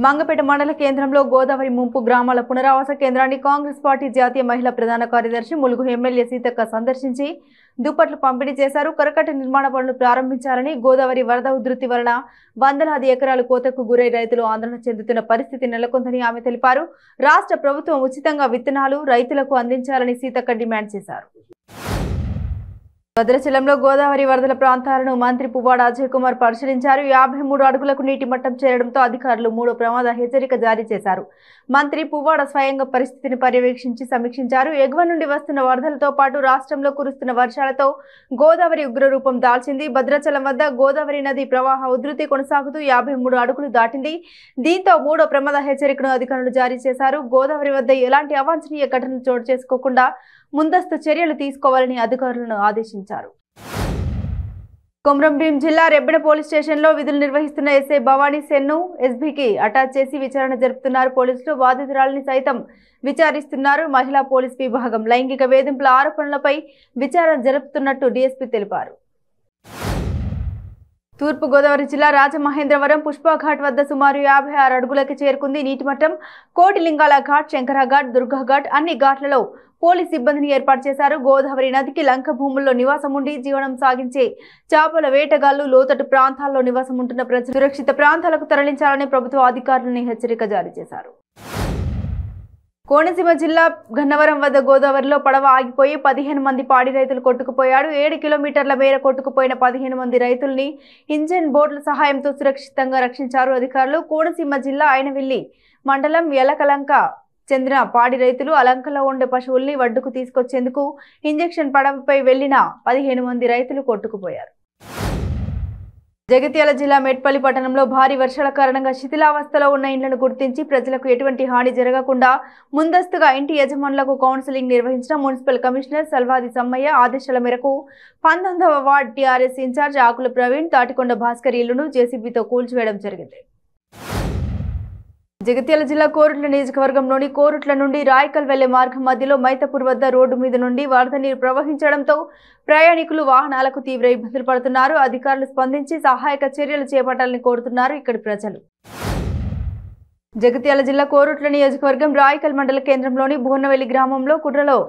మంగపేట మండల కేంద్రంలో గోదావరి ముంపు గ్రామాల పునరావాస కేంద్రాన్ని కాంగ్రెస్ పార్టీ జాతీయ మహిళా ప్రధాన కార్యదర్శి ములుగు ఎమ్మెల్యే సీతక్క సందర్శించి దుప్పట్లు పంపిణీ చేశారు. కరకట్ట నిర్మాణ పనులు ప్రారంభించాలని, గోదావరి వరద ఉధృతి వలన వందలాది ఎకరాలు కోతకు గురై రైతులు ఆందోళన చెందుతున్న పరిస్థితి నెలకొందని ఆమె తెలిపారు. రాష్ట్ర ప్రభుత్వం ఉచితంగా విత్తనాలు రైతులకు అందించాలని సీతక్క డిమాండ్ చేశారు. భద్రాచలంలో గోదావరి వరదల ప్రాంతాలను మంత్రి పువ్వాడ అజయ్ కుమార్ పరిశీలించారు. 53 అడుగులకు నీటి మట్టం చేరడంతో అధికారులు 3వ ప్రమాద హెచ్చరిక జారీ చేశారు. మంత్రి పువ్వాడ స్వయంగా పరిస్థితిని పర్యవేక్షించి సమీక్షించారు. ఎగువ నుండి వస్తున్న వరదలతో పాటు రాష్ట్రంలో కురుస్తున్న వర్షాలతో గోదావరి ఉగ్రరూపం దాల్చింది. భద్రాచలం వద్ద గోదావరి నది ప్రవాహ ఉధృతి కొనసాగుతూ 53 అడుగులు దాటింది. దీంతో 3వ ప్రమాద హెచ్చరికను అధికారులు జారీ చేశారు. గోదావరి వద్ద ఎలాంటి అవాంఛనీయ ఘటనలు చోటు చేసుకోకుండా ముందస్తు చర్యలు తీసుకోవాలని అధికారులను ఆదేశించారు. కొమరంభీం జిల్లా రెబ్బెన పోలీస్ స్టేషన్లో విధులు నిర్వహిస్తున్న ఎస్ఐ భవానీ సెన్ను ఎస్బీకి అటాచ్ చేసి విచారణ జరుపుతున్నారు. పోలీసులు బాధితురాలిని సైతం విచారిస్తున్నారు. మహిళా పోలీస్ విభాగం లైంగిక వేధింపుల ఆరోపణలపై విచారణ జరుపుతున్నట్టు డీఎస్పీ తెలిపారు. తూర్పు గోదావరి జిల్లా రాజమహేంద్రవరం పుష్పఘాట్ వద్ద సుమారు 56 అడుగులకి చేరుకుంది నీటి మట్టం. కోటిలింగాల ఘాట్, శంకరఘాట్, దుర్గాఘాట్ అన్ని ఘాట్లలో పోలీస్ సిబ్బందిని ఏర్పాటు చేశారు. గోదావరి నదికి లంక భూముల్లో నివాసం ఉండి జీవనం సాగించే చేపల వేటగాళ్లు లోతట్టు ప్రాంతాల్లో నివాసం ఉంటున్న ప్రజలు సురక్షిత ప్రాంతాలకు తరలించాలని ప్రభుత్వ అధికారులను హెచ్చరిక జారీ చేశారు. కోనసీమ జిల్లా గన్నవరం వద్ద గోదావరిలో పడవ ఆగిపోయి 15 మంది పాడి రైతులు కొట్టుకుపోయాడు. 7 కిలోమీటర్ల మేర కొట్టుకుపోయిన 15 మంది రైతుల్ని ఇంజన్ బోట్ల సహాయంతో సురక్షితంగా రక్షించారు అధికారులు. కోనసీమ జిల్లా అయినవిల్లి మండలం యలకలంక చెందిన పాడి రైతులు అలంకలో ఉండే పశువుల్ని వడ్డుకు తీసుకొచ్చేందుకు ఇంజెక్షన్ పడవపై వెళ్లిన 15 మంది రైతులు కొట్టుకుపోయారు. జగిత్యాల జిల్లా మెట్పల్లి పట్టణంలో భారీ వర్షాల కారణంగా శిథిలావస్థలో ఉన్న ఇండ్లను గుర్తించి ప్రజలకు ఎటువంటి హాని జరగకుండా ముందస్తుగా ఇంటి యజమానులకు కౌన్సిలింగ్ నిర్వహించిన మున్సిపల్ కమిషనర్ సల్వాది సమ్మయ్య ఆదేశాల మేరకు 19వ వార్డు టీఆర్ఎస్ ఇన్ఛార్జ్ ఆకుల ప్రవీణ్ తాటికొండ భాస్కర్ ఇల్లును జేసీబీతో కూల్చివేయడం జరిగింది. జగిత్యాల జిల్లా కోరుట్ల నియోజకవర్గంలోని కోరుట్ల నుండి రాయకల్ వెళ్లే మార్గం మధ్యలో మైతపూర్ వద్ద రోడ్డు మీద నుండి వరద నీరు ప్రవహించడంతో ప్రయాణికులు వాహనాలకు తీవ్ర ఇబ్బందులు పడుతున్నారు. అధికారులు స్పందించి సహాయక చర్యలు చేపట్టాలని కోరుతున్నారు ఇక్కడి ప్రజలు. జగిత్యాల జిల్లా కోరుట్ల నియోజకవర్గం రాయకల్ మండల కేంద్రంలోని బోర్నవెల్లి గ్రామంలో కుర్రలో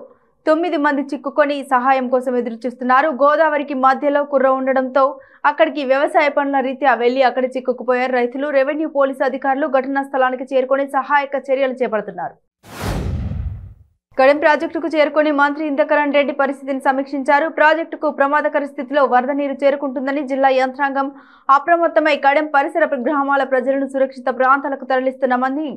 9 మంది చిక్కుకొని సహాయం కోసం ఎదురు చూస్తున్నారు. గోదావరికి మధ్యలో కుర్ర ఉండడంతో అక్కడికి వ్యవసాయ పనుల రీత్యా వెళ్లి అక్కడ చిక్కుకుపోయారు రైతులు. రెవెన్యూ పోలీసు అధికారులు ఘటనా స్థలానికి చేరుకొని సహాయక చర్యలు చేపడుతున్నారు. కడెం ప్రాజెక్టుకు చేరుకొని మంత్రి ఇంద్రకరణ్ రెడ్డి పరిస్థితిని సమీక్షించారు. ప్రాజెక్టుకు ప్రమాదకర స్థితిలో వరద నీరు చేరుకుంటుందని జిల్లా యంత్రాంగం అప్రమత్తమై కడెం పరిసర గ్రామాల ప్రజలను సురక్షిత ప్రాంతాలకు తరలిస్తున్నామని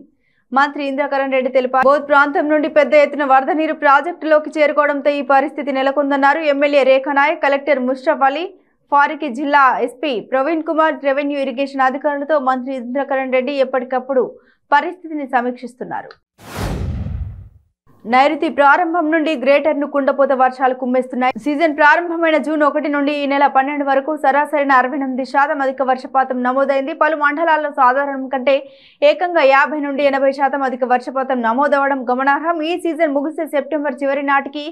మంత్రి ఇంద్రకరణ్ రెడ్డి తెలిపారు. బోధ్ ప్రాంతం నుండి పెద్ద ఎత్తున వరద నీరు ప్రాజెక్టులోకి చేరుకోవడంతో ఈ పరిస్థితి నెలకొందన్నారు. ఎమ్మెల్యే రేఖానాయక్, కలెక్టర్ ముష్రఫ్ అలీ ఫారూఖీ, జిల్లా SP Praveen Kumar, revenue irrigation అధికారులతో మంత్రి ఇంద్రకరణ్ రెడ్డి ఎప్పటికప్పుడు పరిస్థితిని సమీక్షిస్తున్నారు. నైరుతి ప్రారంభం నుండి గ్రేటర్ ను కుండపోత వర్షాలు కుమ్మేస్తున్నాయి. సీజన్ ప్రారంభమైన జూన్ 1 నుండి ఈ నెల 12 వరకు సరాసరిన 68% అధిక వర్షపాతం నమోదైంది. పలు మండలాల్లో సాధారణం కంటే ఏకంగా 50 నుండి 80% అధిక వర్షపాతం నమోదవడం గమనార్హం. ఈ సీజన్ ముగిసే సెప్టెంబర్ చివరి నాటికి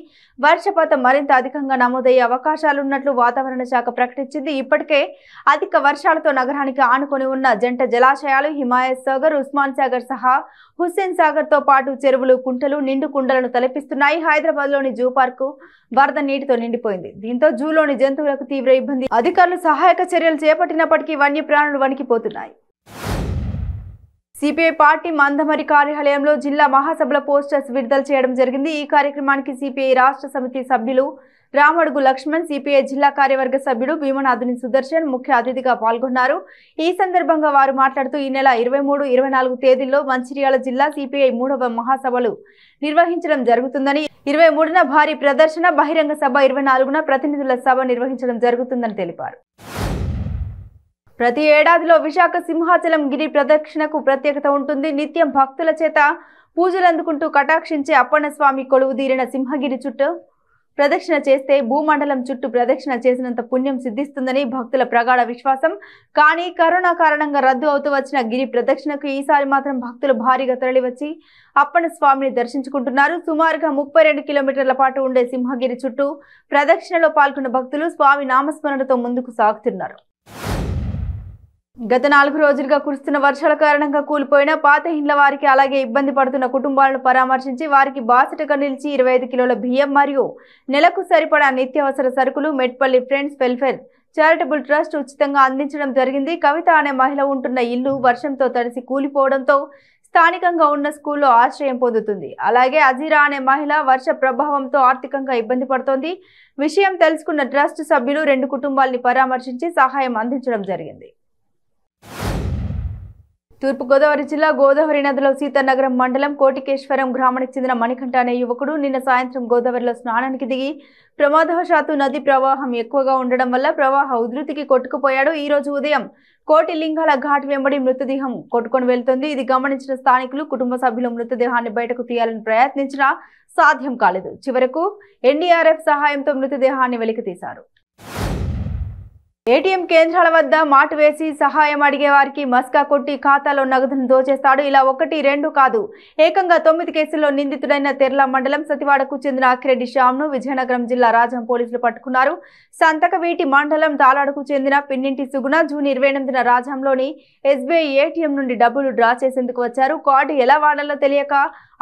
వర్షపాతం మరింత అధికంగా నమోదయ్యే అవకాశాలున్నట్లు వాతావరణ శాఖ ప్రకటించింది. ఇప్పటికే అధిక వర్షాలతో నగరానికి ఆనుకొని ఉన్న జంట జలాశయాలు హిమాయత్ సాగర్, ఉస్మాన్ సాగర్ సహా హుస్సేన్ సాగర్ తో పాటు చెరువులు, కుంటలు నిండు కుండలను తలపిస్తున్నాయి. హైదరాబాద్ లోని జూ పార్కు వరద నీటితో నిండిపోయింది. దీంతో జూలోని జంతువులకు తీవ్ర ఇబ్బంది. అధికారులు సహాయక చర్యలు చేపట్టినప్పటికీ వన్యప్రాణులు వణికిపోతున్నాయి. సిపిఐ పార్టీ మందమరి కార్యాలయంలో జిల్లా మహాసభల పోస్టర్స్ విడుదల చేయడం జరిగింది. ఈ కార్యక్రమానికి సిపిఐ రాష్ట్ర సమితి సభ్యులు రామడుగు లక్ష్మణ్, సిపిఐ జిల్లా కార్యవర్గ సభ్యుడు భీమనాథుని సుదర్శన్ ముఖ్య అతిథిగా పాల్గొన్నారు. ఈ సందర్భంగా వారు మాట్లాడుతూ ఈ నెల 23, 24 తేదీల్లో మంచిర్యాల జిల్లా సిపిఐ 3వ మహాసభలు నిర్వహించడం జరుగుతుందని, 23న భారీ ప్రదర్శన, బహిరంగ సభ, 24న ప్రతినిధుల సభ నిర్వహించడం జరుగుతుందని తెలిపారు. ప్రతి ఏడాదిలో విశాఖ సింహాచలం గిరి ప్రదక్షిణకు ప్రత్యేకత ఉంటుంది. నిత్యం భక్తుల చేత పూజలు అందుకుంటూ కటాక్షించే అప్పన్న స్వామి కొలువు తీరిన సింహగిరి చుట్టూ ప్రదక్షిణ చేస్తే భూమండలం చుట్టూ ప్రదక్షిణ చేసినంత పుణ్యం సిద్ధిస్తుందని భక్తుల ప్రగాఢ విశ్వాసం. కానీ కరోనా కారణంగా రద్దు అవుతూ వచ్చిన గిరి ప్రదక్షిణకు ఈసారి మాత్రం భక్తులు భారీగా తరలివచ్చి అప్పన్న స్వామిని దర్శించుకుంటున్నారు. సుమారుగా 32 కిలోమీటర్ల పాటు ఉండే సింహగిరి చుట్టూ ప్రదక్షిణలో పాల్గొన్న భక్తులు స్వామి నామస్మరణతో ముందుకు సాగుతున్నారు. గత 4 రోజులుగా కురుస్తున్న వర్షాల కారణంగా కూలిపోయిన పాత ఇండ్ల వారికి అలాగే ఇబ్బంది పడుతున్న కుటుంబాలను పరామర్శించి వారికి బాసటగా నిలిచి 25 కిలోల బియ్యం మరియు నెలకు సరిపడా నిత్యావసర సరుకులు Metpalli friends welfare charitable trust ఉచితంగా అందించడం జరిగింది. కవిత అనే మహిళ ఉంటున్న ఇల్లు వర్షంతో తడిసి కూలిపోవడంతో స్థానికంగా ఉన్న స్కూల్లో ఆశ్రయం పొందుతుంది. అలాగే అజీరా అనే మహిళ వర్ష ప్రభావంతో ఆర్థికంగా ఇబ్బంది పడుతోంది. విషయం తెలుసుకున్న ట్రస్ట్ సభ్యులు 2 కుటుంబాలని పరామర్శించి సహాయం అందించడం జరిగింది. తూర్పుగోదావరి జిల్లా గోదావరి నదిలో సీతానగరం మండలం కోటికేశ్వరం గ్రామానికి చెందిన మణికంఠ అనే యువకుడు నిన్న సాయంత్రం గోదావరిలో స్నానానికి దిగి ప్రమాదవశాత్తు నది ప్రవాహం ఎక్కువగా ఉండడం వల్ల ప్రవాహ ఉధృతికి కొట్టుకుపోయాడు. ఈ రోజు ఉదయం కోటి లింగాల ఘాట్ వెంబడి మృతదేహం కొట్టుకొని వెళ్తుంది. ఇది గమనించిన స్థానికులు కుటుంబ సభ్యులు మృతదేహాన్ని బయటకు తీయాలని ప్రయత్నించినా సాధ్యం కాలేదు. చివరకు ఎన్డీఆర్ఎఫ్ సహాయంతో మృతదేహాన్ని వెలికితీశారు. ఏటీఎం కేంద్రాల వద్ద మాటు వేసి సహాయం అడిగే వారికి మస్కా కొట్టి ఖాతాలో నగదును దోచేస్తాడు. ఇలా 1, 2 కాదు, ఏకంగా 9 కేసుల్లో నిందితుడైన తెర్ల మండలం సతివాడకు చెందిన అక్కిరెడ్డి శ్యామ్ను విజయనగరం జిల్లా రాజం పోలీసులు పట్టుకున్నారు. సంతకవీటి మండలం తాలాడుకు చెందిన పిన్నింటి సుగుణ జూన్ 28న రాజంలోని ఎస్బీఐ ఏటీఎం నుండి డబ్బులు డ్రా చేసేందుకు వచ్చారు. కార్డు ఎలా వాడాలో తెలియక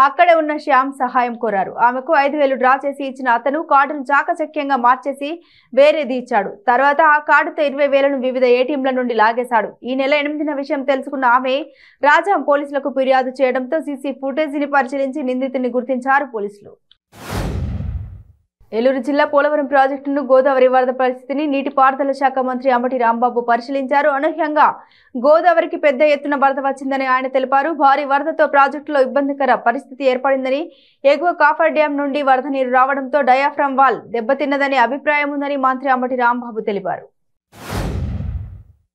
అక్కడే ఉన్న శ్యామ్ సహాయం కోరారు. ఆమెకు 5,000 డ్రా చేసి ఇచ్చిన అతను కార్డును చాకచక్యంగా మార్చేసి వేరేది ఇచ్చాడు. తర్వాత ఆ కార్డుతో 20,000ను వివిధ ఏటీఎంల నుండి లాగేశాడు. ఈ నెల 8న విషయం తెలుసుకున్న ఆమె రాజాం పోలీసులకు ఫిర్యాదు చేయడంతో సీసీ ఫుటేజీని పరిశీలించి నిందితుడిని గుర్తించారు పోలీసులు. ఏలూరు జిల్లా పోలవరం ప్రాజెక్టును గోదావరి వరద పరిస్థితిని నీటిపారుదల శాఖ మంత్రి అంబటి రాంబాబు పరిశీలించారు. అనూహ్యంగా గోదావరికి పెద్ద ఎత్తున వరద వచ్చిందని ఆయన తెలిపారు. భారీ వరదతో ప్రాజెక్టులో ఇబ్బందికర పరిస్థితి ఏర్పడిందని, ఎగువ కాఫర్ డ్యాం నుండి వరద నీరు రావడంతో డయాఫ్రమ్ వాల్ దెబ్బతిన్నదని అభిప్రాయం ఉందని మంత్రి అంబటి రాంబాబు తెలిపారు.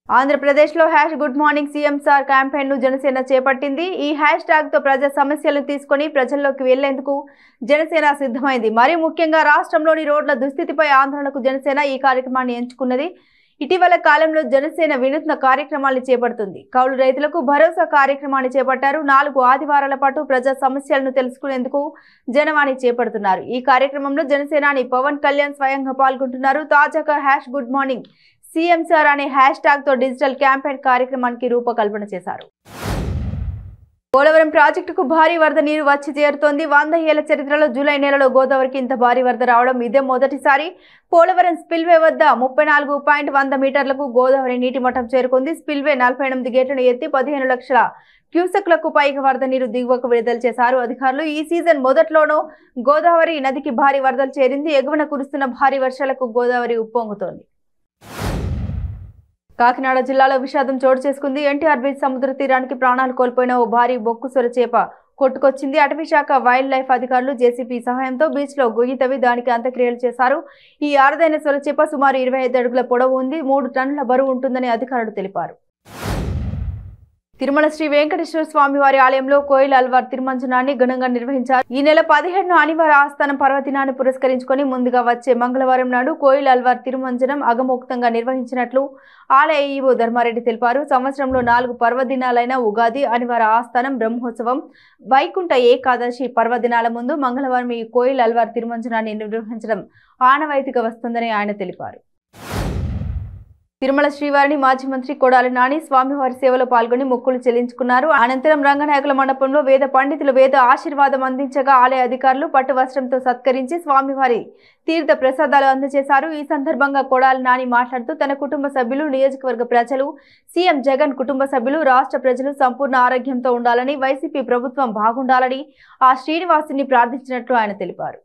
ఆంధ్రప్రదేశ్లో గుడ్ మార్నింగ్ సీఎం సార్ క్యాంపెయిన్ను జనసేన చేపట్టింది. ఈ హ్యాష్ట్యాగ్తో ప్రజా సమస్యలను తీసుకొని ప్రజల్లోకి వెళ్లేందుకు జనసేన సిద్ధమైంది. మరీ ముఖ్యంగా రాష్ట్రంలోని రోడ్ల దుస్థితిపై ఆందోళనకు జనసేన ఈ కార్యక్రమాన్ని ఎంచుకున్నది. ఇటీవల కాలంలో జనసేన వినూత్న కార్యక్రమాలను చేపడుతుంది. కౌలు రైతులకు భరోసా కార్యక్రమాన్ని చేపట్టారు. 4 ఆదివారాల పాటు ప్రజా సమస్యలను తెలుసుకునేందుకు జనవాణి చేపడుతున్నారు. ఈ కార్యక్రమంలో జనసేనాని పవన్ కళ్యాణ్ స్వయంగా పాల్గొంటున్నారు. తాజాగా గుడ్ మార్నింగ్ సీఎం సార్ అనే హ్యాష్ట్యాగ్తో డిజిటల్ క్యాంపెయిన్ కార్యక్రమానికి రూపకల్పన చేశారు. పోలవరం ప్రాజెక్టుకు భారీ వరద నీరు వచ్చి చేరుతోంది. 100 ఏళ్ల చరిత్రలో జూలై నెలలో గోదావరికి ఇంత భారీ వరద రావడం ఇదే మొదటిసారి. పోలవరం స్పిల్వే వద్ద 34.100 మీటర్లకు గోదావరి నీటి మట్టం చేరుకుంది. స్పిల్వే 48 గేట్లను ఎత్తి 15 లక్షల క్యూసెక్లకు పైగా వరద నీరు దిగువకు విడుదల చేశారు అధికారులు. ఈ సీజన్ మొదట్లోనూ గోదావరి నదికి భారీ వరదలు చేరింది. ఎగువన కురుస్తున్న భారీ వర్షాలకు గోదావరి ఉప్పొంగుతోంది. కాకినాడ జిల్లాలో విషాదం చోటు చేసుకుంది. ఎన్టీఆర్ బీచ్ సముద్ర తీరానికి ప్రాణాలు కోల్పోయిన ఓ భారీ బొక్కు సొర చేప కొట్టుకొచ్చింది. అటవీ శాఖ వైల్డ్ లైఫ్ అధికారులు జేసీపీ సహాయంతో బీచ్ లో గొయ్యి తవ్వి దానికి అంత్యక్రియలు చేశారు. ఈ అరుదైన సొర చేప సుమారు 25 అడుగుల పొడవు ఉంది. 3 టన్నుల బరువు ఉంటుందని అధికారులు తెలిపారు. తిరుమల శ్రీ వెంకటేశ్వర స్వామి వారి ఆలయంలో కోయిల్ అల్వార్ తిరుమంజనాన్ని ఘనంగా నిర్వహించారు. ఈ నెల 17న అనివార ఆస్థానం పర్వదినాన్ని పురస్కరించుకొని ముందుగా వచ్చే మంగళవారం నాడు కోయిల్ అల్వార్ తిరుమంజనం అగమోక్తంగా నిర్వహించినట్లు ఆలయ ఈవో ధర్మారెడ్డి తెలిపారు. సంవత్సరంలో 4 పర్వదినాలైన ఉగాది, అనివార ఆస్థానం, బ్రహ్మోత్సవం, వైకుంఠ ఏకాదశి పర్వదినాల ముందు మంగళవారం ఈ కోయిల్ అల్వార్ తిరుమంజనాన్ని నిర్వహించడం ఆనవాయితీగా వస్తుందని ఆయన తెలిపారు. తిరుమల శ్రీవారిని మాజీ మంత్రి కొడాలి నాని స్వామివారి సేవలో పాల్గొని మొక్కులు చెల్లించుకున్నారు. అనంతరం రంగనాయకుల మండపంలో వేద పండితులు వేద ఆశీర్వాదం అందించగా ఆలయ అధికారులు పట్టు వస్త్రంతో సత్కరించి స్వామివారి తీర్థ ప్రసాదాలు అందజేశారు. ఈ సందర్భంగా కొడాలి నాని మాట్లాడుతూ తన కుటుంబ సభ్యులు, నియోజకవర్గ ప్రజలు, సీఎం జగన్ కుటుంబ సభ్యులు, రాష్ట్ర ప్రజలు సంపూర్ణ ఆరోగ్యంతో ఉండాలని, వైసీపీ ప్రభుత్వం బాగుండాలని ఆ శ్రీనివాసుని ప్రార్థించినట్లు ఆయన తెలిపారు.